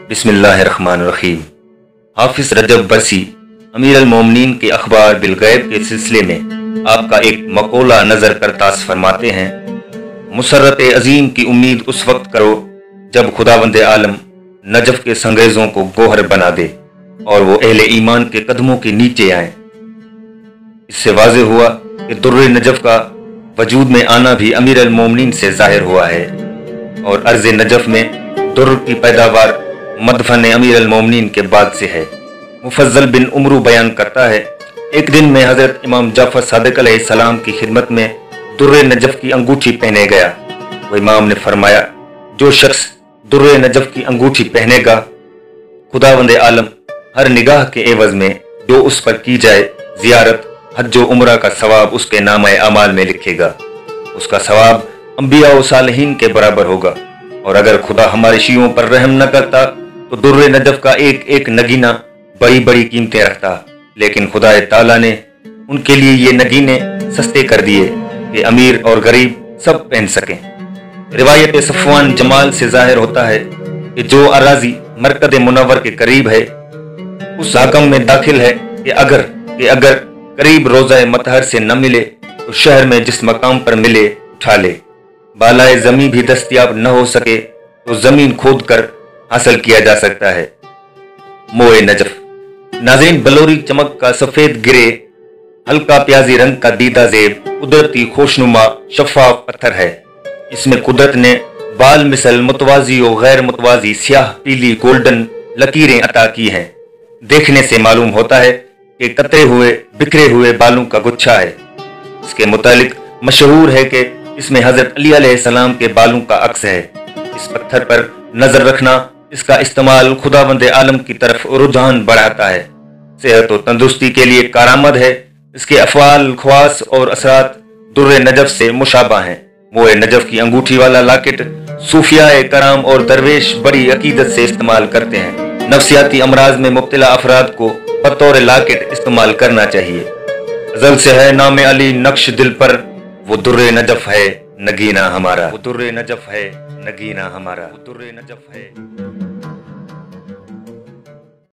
बिस्मिल्लाहिर्रहमानिर्रहीम। हाफिज रजब बरसी अमीर अल मोमिनीन के अखबार बिलगैब के सिलसिले में आपका एक मकोला नजर करतास फरमाते हैं। मुसर्रत अजीम की उम्मीद उस वक्त करो जब खुदावंद आलम नजफ के संगेजों को गोहर बना दे और वो अहले ईमान के कदमों के नीचे आए। इससे वाज़े हुआ कि दुर्र नजफ का वजूद में आना भी अमीर अल मोमिनीन से जाहिर हुआ है और अर्ज़ नजफ में दुर्र की पैदावार मदफन अमीर अल मोमिनीन के बाद से है। मुफज्जल बिन उमरू बयान करता है, एक दिन में हजरत इमाम जाफर सादिक अलैहिस्सलाम की खिदमत में दुर्र नजफ की अंगूठी पहने गया। वो इमाम ने फरमाया, जो शख्स दुर्र नजफ की अंगूठी पहनेगा, खुदावंद आलम हर निगाह के एवज में जो उस पर की जाए जियारत हज व उम्रा का सवाब उसके नामे अमाल में लिखेगा। उसका सवाब अंबिया व सालिहीन के बराबर होगा। और अगर खुदा हमारे शियों पर रहम न करता तो दुर्र नजफ का एक एक नगीना बड़ी बड़ी कीमतें रखता, लेकिन खुदा ताला ने उनके लिए ये नगीने सस्ते कर दिए कि अमीर और गरीब सब पहन सकें। रिवायत सफवान जमाल से जाहिर होता है कि जो अराजी मरकद मुनव्वर के करीब है उस हाकम में दाखिल है कि अगर करीब रोज़ा मतहर से न मिले तो शहर में जिस मकाम पर मिले उठा ले। बालाए जमीन भी दस्तयाब न हो सके तो जमीन खोद कर हासिल किया जा सकता है। मोए नजफ नाज़रीन, बलोरी चमक का सफेद गिरे हल्का प्याजी रंग का दीदा जेब कुदरती खोशनुमा शफाफ पत्थर है। इसमें कुदरत ने बाल मिसल मुतवाजी और गैर मुतवाजी स्याह पीली गोल्डन लकीरें अता की हैं। देखने से मालूम होता है कि कतरे हुए बिखरे हुए बालों का गुच्छा है। इसके मुतालिक मशहूर है कि इसमें हजरत अली अलैहिस्सलाम के बालों का अक्स है। इस पत्थर पर नजर रखना, इसका इस्तेमाल खुदावंद आलम की तरफ रुझान बढ़ाता है। सेहत और तंदुरुस्ती के लिए कारामद है। इसके अफवाल, ख्वास और असरात दुर्र नजफ से मुशाबा हैं। मोए नजफ की अंगूठी वाला लाकेट सूफिया कराम और दरवेश बड़ी अकीदत से इस्तेमाल करते हैं। नफ्सियाती अमराज में मुब्तला अफराद को बतौर लाकेट इस्तेमाल करना चाहिए। अज़ल से है नाम अली नक्श दिल पर, वो दुर्र नजफ है नगीना हमारा। वो दुर्र नजफ है नगीना हमारा। वो दुर्र नजफ है।